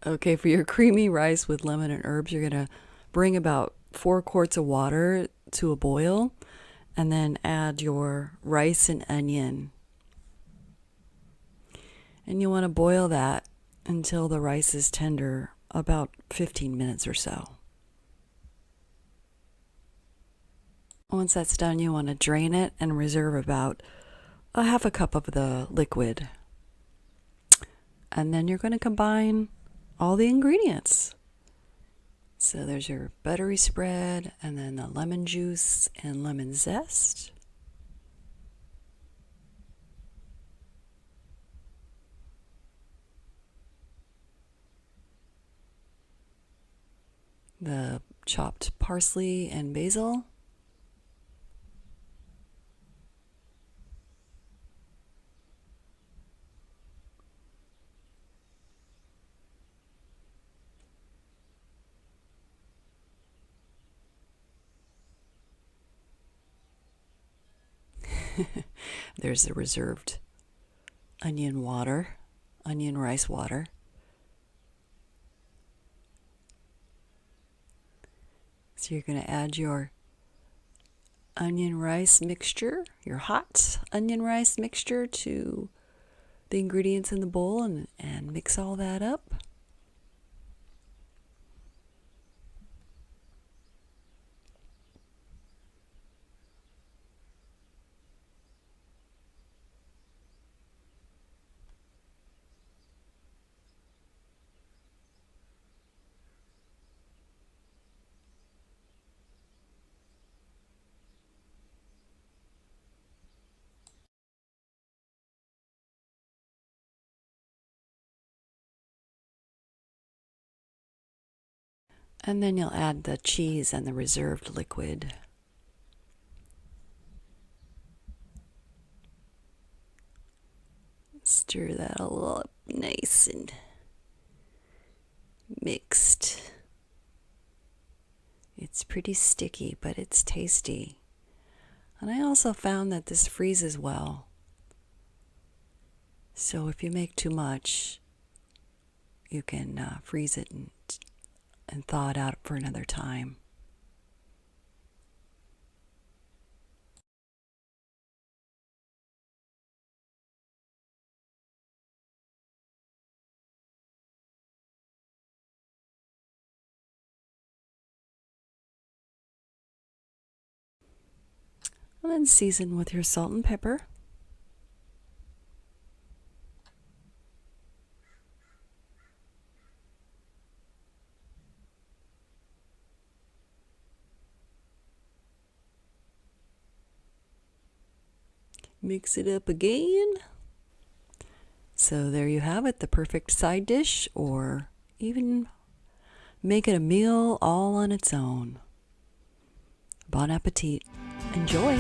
Okay, for your creamy rice with lemon and herbs, you're going to bring about 4 quarts of water to a boil and then add your rice and onion. And you want to boil that until the rice is tender, about 15 minutes or so. Once that's done, you want to drain it and reserve about a half a cup of the liquid. And then you're going to combine all the ingredients. So there's your buttery spread, and then the lemon juice and lemon zest. The chopped parsley and basil. There's the reserved onion rice water. So you're going to add your onion rice mixture, your hot onion rice mixture, to the ingredients in the bowl and mix all that up. And then you'll add the cheese and the reserved liquid. Stir that all up nice and mixed. It's pretty sticky, but it's tasty. And I also found that this freezes well. So if you make too much, you can freeze it and thaw it out for another time. And then season with your salt and pepper. Mix it up again. So there you have it, the perfect side dish, or even make it a meal all on its own. Bon appetit. Enjoy.